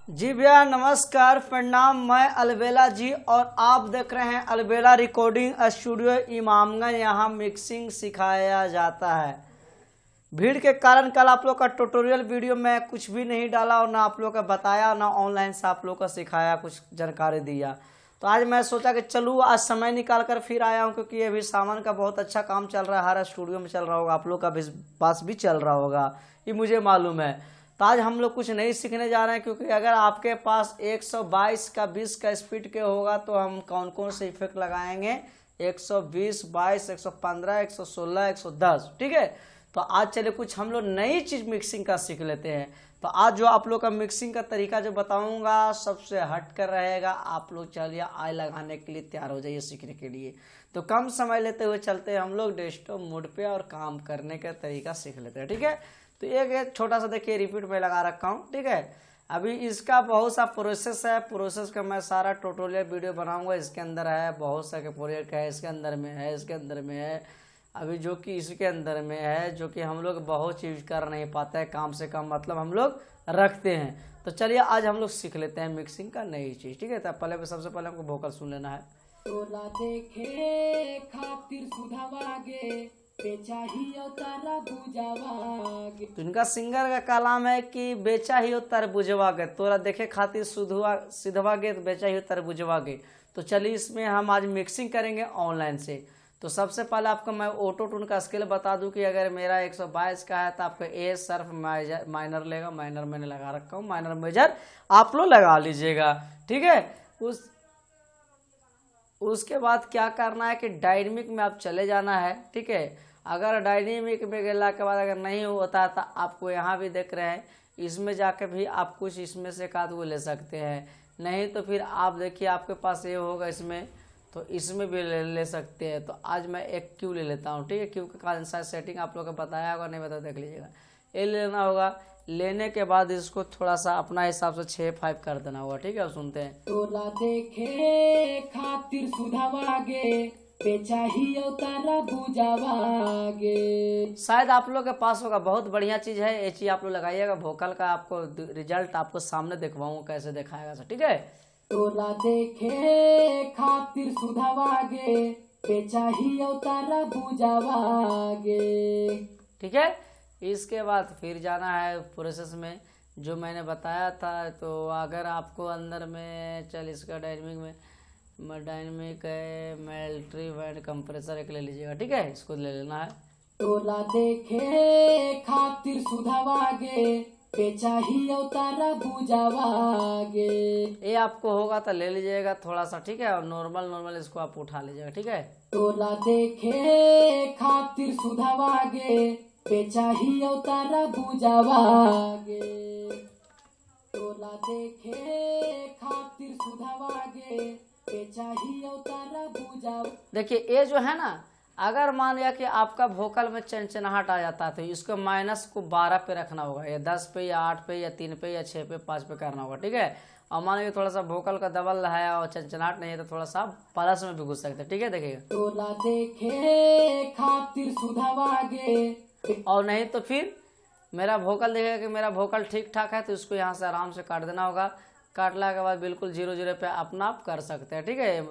जी भैया नमस्कार प्रणाम। मैं अलबेला जी और आप देख रहे हैं अलबेला रिकॉर्डिंग स्टूडियो इमामगंज। यहाँ मिक्सिंग सिखाया जाता है। भीड़ के कारण कल आप लोग का ट्यूटोरियल वीडियो में कुछ भी नहीं डाला और ना आप लोग का बताया ना ऑनलाइन से आप लोग का सिखाया, कुछ जानकारी दिया। तो आज मैं सोचा कि चलूँ आज समय निकाल कर फिर आया हूँ, क्योंकि अभी सामान का बहुत अच्छा काम चल रहा है। हर स्टूडियो में चल रहा होगा, आप लोग का भी पास भी चल रहा होगा, ये मुझे मालूम है। तो आज हम लोग कुछ नहीं सीखने जा रहे हैं, क्योंकि अगर आपके पास 122 का 20 का स्पीड के होगा तो हम कौन कौन से इफेक्ट लगाएंगे 120, 22, 115, 116, 110, ठीक है। तो आज चलिए कुछ हम लोग नई चीज़ मिक्सिंग का सीख लेते हैं। तो आज जो आप लोग का मिक्सिंग का तरीका जो बताऊंगा सबसे हट कर रहेगा। आप लोग चलिए आई लगाने के लिए तैयार हो जाइए सीखने के लिए। तो कम समय लेते हुए चलते हैं हम लोग डेस्कटॉप मोड पे और काम करने का तरीका सीख लेते हैं, ठीक है। तो एक छोटा सा देखिए रिपीट में लगा रखा हूँ, ठीक है। अभी इसका बहुत सा प्रोसेस है, प्रोसेस का मैं सारा ट्यूटोरियल वीडियो बनाऊंगा। इसके अंदर है बहुत सा के प्रोजेक्ट है, इसके अंदर में है, इसके अंदर में है, अभी जो कि इसके अंदर में है, जो कि हम लोग बहुत चीज़ कर नहीं पाते हैं, काम से कम मतलब हम लोग रखते हैं। तो चलिए आज हम लोग सीख लेते हैं मिक्सिंग का नई चीज़, ठीक है। तो पहले सबसे पहले हमको वोकल सुन लेना है। तोला देखे खातिर सुधावागे बेचाहियो तारा बुझावागे। तो इनका सिंगर का कलाम है कि बेचा ही हो तरबुजवा गे, तोरा देखे खातिर सिधवा गे तो बेचा ही हो तरबुजवा गे। तो चलिए इसमें हम आज मिक्सिंग करेंगे ऑनलाइन से। तो सबसे पहले आपको मैं ऑटो टून का स्केल बता दूं कि अगर मेरा 122 का है तो आपको ए सर्फ माइनर लेगा। माइनर मैंने लगा रखा हूँ, माइनर मेजर आप लोग लगा लीजिएगा, ठीक है। उसके बाद क्या करना है कि डायनेमिक में आप चले जाना है, ठीक है। अगर डायनेमिक में गला के बाद अगर नहीं होता तो आपको यहाँ भी देख रहे हैं, इसमें जाके भी आप कुछ इसमें से एकाध वो ले सकते हैं। नहीं तो फिर आप देखिए आपके पास ये होगा इसमें, तो इसमें भी ले सकते हैं। तो आज मैं एक क्यू ले लेता हूँ, ठीक है। क्यू का कारण सेटिंग आप लोग को बताया होगा, नहीं बता देख लीजिएगा। ये लेना होगा, लेने के बाद इसको थोड़ा सा अपना हिसाब से 6-5 कर देना होगा, ठीक है। अब सुनते हैं। तोला देखे खातिर सुधावागे बेचाहियो तारा बुझावागे। शायद आप लोग के पास होगा, बहुत बढ़िया चीज़ है ये चीज़ आप लोग लगाइएगा। वोकल का आपको रिजल्ट आपको सामने दिखवाऊँ कैसे दिखाएगा, ठीक है। तोला देखे खातिर सुधावागे बेचाहियो तारा बुझावागे, ठीक है। इसके बाद फिर जाना है प्रोसेस में जो मैंने बताया था। तो अगर आपको अंदर में चल इसका डायनेमिक है, मिलिट्री बैंड कंप्रेसर एक ले लीजिएगा, ठीक है। इसको ले लेना है। तोला देखे खातिर सुधावागे बेचाहियो तारा बुझावागे। ये आपको होगा तो ले लीजिएगा थोड़ा सा, ठीक है। और नॉर्मल इसको आप उठा लीजिएगा, ठीक है। तोला देखे खातिर सुधावागे बेचाहियो तारा बुझावागे। तोला देखे खातिर सुधावागे बेचाहियो तारा बुझावागे। देखिए ये जो है ना, अगर मान लिया कि आपका वोकल में चनचनाहट आ जाता है तो इसको माइनस को 12 पे रखना होगा, या 10 पे या 8 पे या 3 पे या 6 पे 5 पे करना होगा, ठीक है। और मान लीजिए थोड़ा सा वोकल का दबल है और चनचनाहट नहीं है तो थोड़ा सा प्लस में भी घुस सकते हैं, ठीक है। देखिएगा। तोला देखे खातिर सुधावागे। और नहीं तो फिर मेरा वोकल देखेगा कि मेरा वोकल ठीक ठाक है तो इसको यहाँ से आराम से काट देना होगा। काटने के बाद बिल्कुल 0-0 पे अपना आप कर सकते हैं, ठीक है।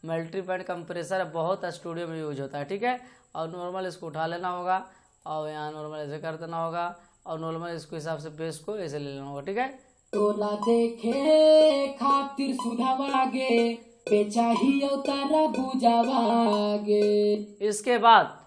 मल्टी बैंड कंप्रेसर बहुत स्टूडियो में यूज होता है, ठीक है। और नॉर्मल इसको उठा लेना होगा और यहाँ नॉर्मल ऐसे कर देना होगा और नॉर्मल इसको हिसाब से बेस को ऐसे ले लेना होगा, ठीक है। तोला देखे खातिर सुधावागे बेचाहियो तारा बुझावागे। इसके बाद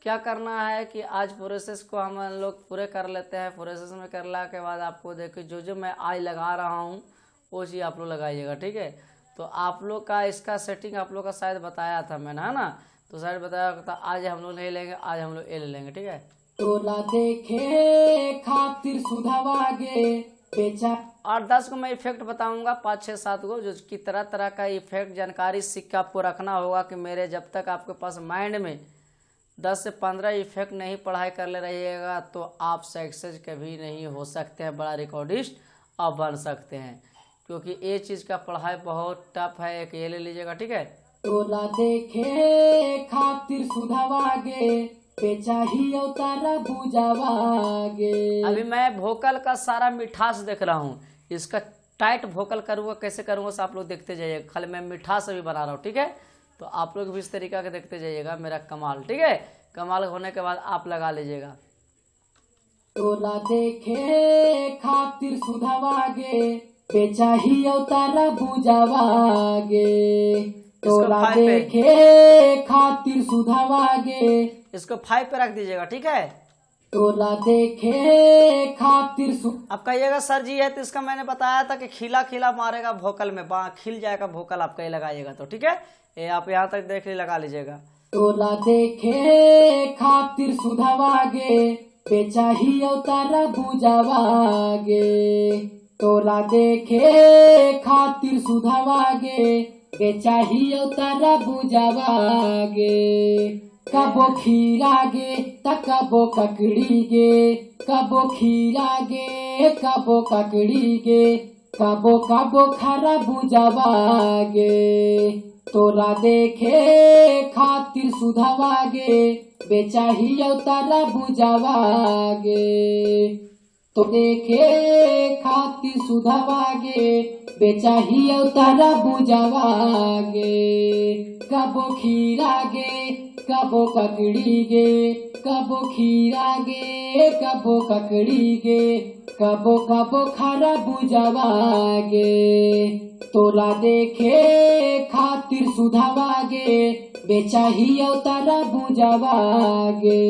क्या करना है कि आज प्रोसेस को हम लोग पूरे कर लेते हैं। प्रोसेस में करने के बाद आपको देखिए जो मैं आज लगा रहा हूँ वो चीज़ आप लोग लगाइएगा, ठीक है। तो आप लोग का इसका सेटिंग आप लोग का शायद बताया था मैंने, है ना। तो शायद बताया था आज हम लोग नहीं लेंगे, आज हम लोग ये ले लेंगे, ठीक है। तोला देखे खातिर सुधावागे बेचा। और 10 को मैं इफेक्ट बताऊंगा, 5-6-7 को, जो कि तरह तरह का इफेक्ट जानकारी सीख के आपको रखना होगा कि मेरे जब तक आपके पास माइंड में 10 से 15 इफेक्ट नहीं पढ़ाई कर ले रहिएगा तो आप सक्सेस कभी नहीं हो सकते हैं, बड़ा रिकॉर्डिस्ट अब बन सकते हैं, क्योंकि ये चीज़ का पढ़ाई बहुत टफ है। एक ये ले लीजिएगा, ठीक है। तोला देखे खातिर सुधावागे बेचाहियो तारा बुझावागे। अभी मैं वोकल का सारा मिठास देख रहा हूँ, इसका टाइट वोकल करूँगा, कैसे करूँगा सब आप लोग देखते जाइएगा। खाली मैं मिठास से भी बना रहा हूँ, ठीक है। तो आप लोग भी इस तरीका के देखते जाइएगा मेरा कमाल, ठीक है। कमाल होने के बाद आप लगा लीजिएगा। तोला देखे खातिर सुधावागे बेचाहियो तारा बुझावागे। तोला फाइव पे। देखे खातिर सुधावागे इसको 5 पे रख दीजिएगा, ठीक है। तोला देखे खातिर अब कहिएगा सर जी है तो इसका मैंने बताया था कि खिला खिला मारेगा वोकल में, खिल जाएगा वोकल आपका, ये लगाइएगा तो ठीक है। ये आप यहाँ तक देख ली लगा लीजिएगा। तोला देखे खातिर सुधावागे बेचाहियो तारा बुझावागे। तोला देखे खातिर सुधावागे बेचाहियो तारा बुझावागे। कबो खीरागे त कबो ककड़ीगे, कबो खीरागे कबो ककड़ीगे, कबो कबो खरा बुझावागे। तोला देखे खातिर सुधावागे बेचाहियो तारा बुझावागे। तो देखे खातिर सुधावागे बेचाहियो तारा बुझावागे। कबो खीरागे कबो ककड़ीगे, कबो खीरागे कबो ककड़ीगे, कबो कबो खरा बुझावागे। तोला देखे खातिर सुधावागे बेचाहियो तारा बुझावागे।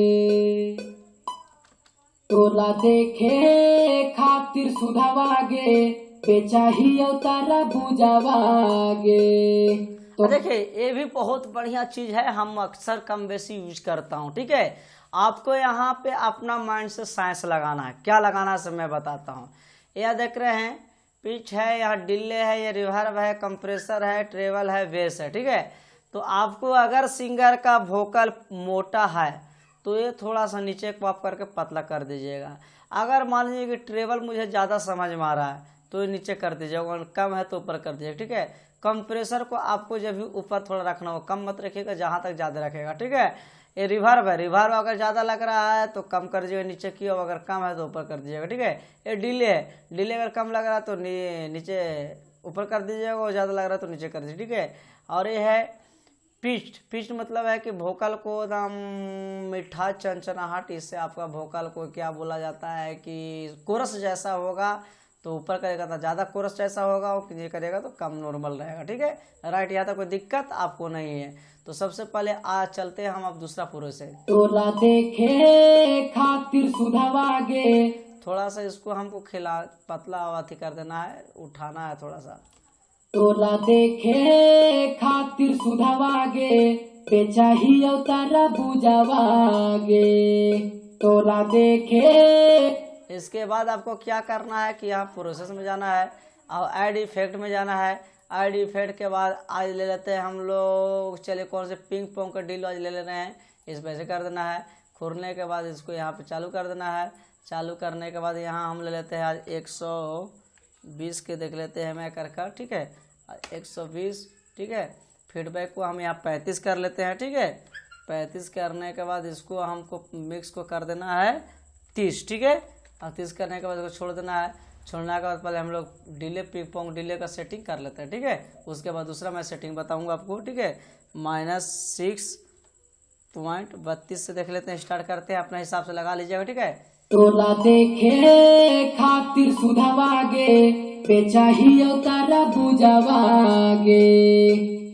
तोला देखे खातिर सुधावागे बेचाहियो तारा बुझावागे। तो देखिए ये भी बहुत बढ़िया चीज है, हम अक्सर कम बेसी यूज करता हूँ, ठीक है। आपको यहाँ पे अपना माइंड से साइंस लगाना है, क्या लगाना है सब मैं बताता हूँ। यह देख रहे हैं पिच है, यहाँ डिले है, ये रिवर्ब है, कंप्रेसर है, ट्रेवल है, बेस है, ठीक है। तो आपको अगर सिंगर का वोकल मोटा है तो ये थोड़ा सा नीचे पॉप करके पतला कर दीजिएगा। अगर मान लीजिए कि ट्रेवल मुझे ज़्यादा समझ में आ रहा है तो ये नीचे कर दीजिएगा, कम है तो ऊपर कर दीजिएगा, ठीक है। कंप्रेसर को आपको जब भी ऊपर थोड़ा रखना हो, कम मत रखिएगा, जहाँ तक ज़्यादा रखेगा, ठीक है। ये रिवर्ब है, रिवर्ब अगर ज़्यादा लग रहा है तो कम कर दीजिएगा नीचे की, और अगर कम है तो ऊपर कर दीजिएगा, ठीक है। ये डिले है, डिले अगर कम लग रहा है तो नीचे ऊपर कर दीजिएगा, और ज़्यादा लग रहा है तो नीचे कर दीजिए, ठीक है। और ये है पिच्ड, पिच्ड मतलब है कि वोकल को एकदम मीठा चंचनाहट, इससे आपका वोकल को क्या बोला जाता है कि कोरस जैसा होगा तो ऊपर करेगा तो ज़्यादा कोरस जैसा होगा, और ये करेगा तो कम नॉर्मल रहेगा, ठीक है। राइट, यहाँ तक कोई दिक्कत आपको नहीं है। तो सबसे पहले आज चलते हैं हम अब दूसरा पुरो से। तोला देखे खातिर सुधावागे, थोड़ा सा इसको हमको खिला पतला अथी कर देना है, उठाना है थोड़ा सा। तोला देखे खातिर सुधावागे बेचाहियो तारा बुझावागे। तोला देखे इसके बाद आपको क्या करना है कि यहाँ प्रोसेस में जाना है और ऐड इफेक्ट में जाना है। ऐड इफेक्ट के बाद आज ले लेते हैं हम लोग, चलिए कौन से पिंग पोंग का डील आज ले लेना है, इस पे से कर देना है। खुरने के बाद इसको यहाँ पे चालू कर देना है। चालू करने के बाद यहाँ हम ले लेते हैं आज 120 के देख लेते हैं मैं कर, ठीक है। 120, ठीक है। फीडबैक को हम यहाँ 35 कर लेते हैं, ठीक है। 35 करने के बाद इसको हमको मिक्स को कर देना है 30, ठीक है। और 30 करने के बाद इसको छोड़ देना है। छोड़ने के बाद पहले हम लोग डिले पिंग पोंग डिले का सेटिंग कर लेते हैं, ठीक है। उसके बाद दूसरा मैं सेटिंग बताऊंगा आपको, ठीक है। -6.32 से देख लेते हैं, स्टार्ट करते हैं, अपने हिसाब से लगा लीजिएगा, ठीक है। तोला देखे खातिर सुधावागे बेचाहियो तारा बुझावागे।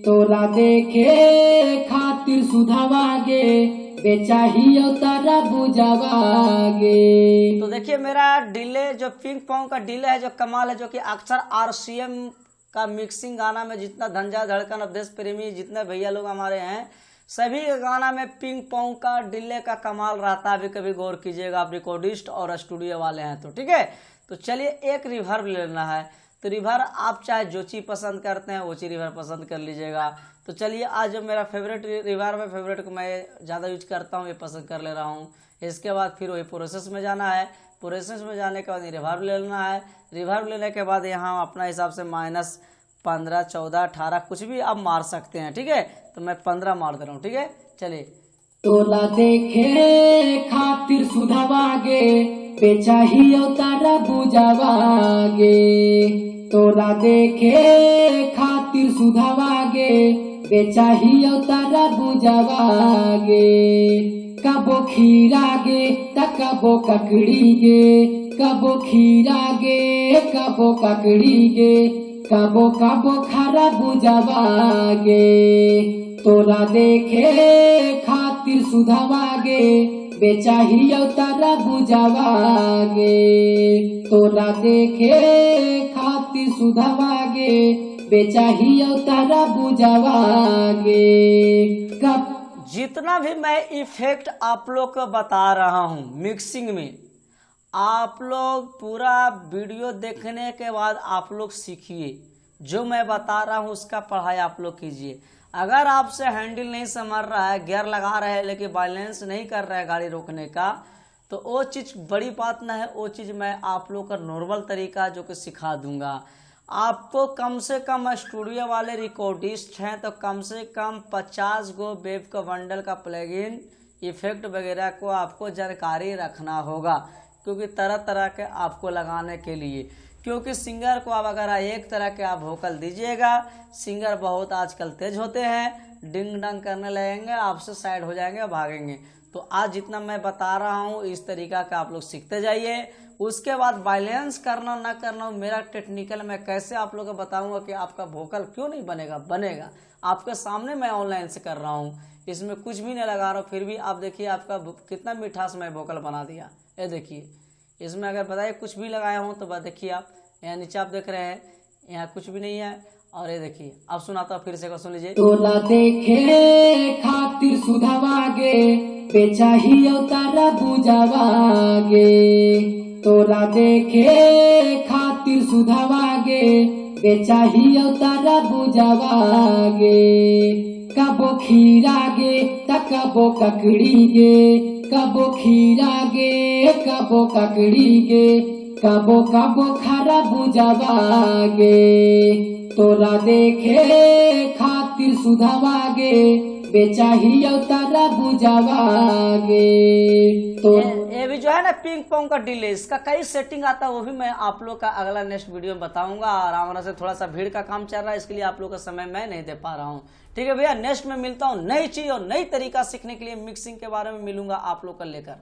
तोला देखे खातिर सुधावागे बेचाहियो तारा बुझावागे। तो देखिए मेरा डिले जो पिंग पोंग का डिले है जो कमाल है, जो कि अक्सर RCM का मिक्सिंग गाना में जितना धंजा धड़कन अवधेश प्रेमी जितने भैया लोग हमारे हैं, सभी गाना में पिंग पोंग का डिले का कमाल रहता है। अभी कभी गौर कीजिएगा, आप रिकॉर्डिस्ट और स्टूडियो वाले हैं तो, ठीक है। तो चलिए एक रिवर्ब लेना है, तो रिवर्ब आप चाहे जो चीज़ पसंद करते हैं वो चीज़ रिवर्ब पसंद कर लीजिएगा। तो चलिए आज जो मेरा फेवरेट रिवर्ब है, फेवरेट को मैं ज़्यादा यूज करता हूँ, ये पसंद कर ले रहा हूँ। इसके बाद फिर वही प्रोसेस में जाना है। प्रोसेस में जाने के बाद रिवर्ब लेना है। रिवर्ब लेने के बाद यहाँ अपना हिसाब से -15, 14, 18 कुछ भी आप मार सकते हैं, ठीक है। तो मैं 15 मार दे रहा हूँ, ठीक है। चलिए तोला देखे खातिर सुधावागे बेचाहियो तारा बुझावागे। तोला देखे खातिर सुधावागे बेचाहियो तारा बुझावागे कबो खीरागे त कबो ककड़ीगे कबो खीरागे कबो ककड़ीगे कबो कबो खरा बुझावागे तोला देखे खातिर सुधावागे बेचाहियो तारा बुझावागे तोला देखे खातिर सुधावागे बेचाहियो तारा बुझावागे कब जितना भी मैं इफेक्ट आप लोग को बता रहा हूँ मिक्सिंग में, आप लोग पूरा वीडियो देखने के बाद आप लोग सीखिए। जो मैं बता रहा हूँ उसका पढ़ाई आप लोग कीजिए। अगर आपसे हैंडल नहीं समझ रहा है, गियर लगा रहे हैं लेकिन बैलेंस नहीं कर रहा है गाड़ी रोकने का, तो वो चीज़ बड़ी बात ना है। वो चीज़ मैं आप लोग का नॉर्मल तरीका जो कि सिखा दूंगा। आपको कम से कम स्टूडियो वाले रिकॉर्डिस्ट हैं तो कम से कम 50 गो वेब का बंडल का प्लगइन इफेक्ट वगैरह को आपको जानकारी रखना होगा, क्योंकि तरह तरह के आपको लगाने के लिए। क्योंकि सिंगर को आप अगर एक तरह के आप वोकल दीजिएगा, सिंगर बहुत आजकल तेज होते हैं, डिंग डंग करने लगेंगे, आपसे साइड हो जाएंगे, भागेंगे। तो आज जितना मैं बता रहा हूँ इस तरीका का आप लोग सीखते जाइए। उसके बाद बैलेंस करना ना करना मेरा टेक्निकल मैं कैसे आप लोगों को बताऊंगा कि आपका वोकल क्यों नहीं बनेगा। बनेगा आपके सामने, मैं ऑनलाइन से कर रहा हूँ, इसमें कुछ भी नहीं लगा रहा हूँ, फिर भी आप देखिए आपका कितना मिठास मैं वोकल बना दिया। ये देखिए, इसमें अगर बताइए कुछ भी लगाया हूँ तो बस देखिए आप यहाँ नीचे आप देख रहे हैं, यहाँ कुछ भी नहीं है। और ये देखिए अब सुनाता हूँ फिर से, सुन लीजिए। तोला देखे खातिर सुधावागे बेचाहियो तारा बुझावागे तोला देखे खातिर सुधावागे बेचाहियो तारा बुझावागे कबो खीरागे त कबो ककड़ीगे कबो खीरागे कबो ककड़ीगे कबो कबो खरा बुझावागे तोला देखे खातिर सुधावागे बेचाहियो तारा बुझावागे तो ये भी जो है ना पिंग पोंग का डिले, इसका कई सेटिंग आता है, वो भी मैं आप लोग का अगला नेक्स्ट वीडियो में बताऊंगा। और हमारा से थोड़ा सा भीड़ का काम चल रहा है, इसके लिए आप लोग का समय मैं नहीं दे पा रहा हूँ। ठीक है भैया, नेक्स्ट में मिलता हूँ नई चीज और नई तरीका सीखने के लिए, मिक्सिंग के बारे में मिलूंगा आप लोग का लेकर।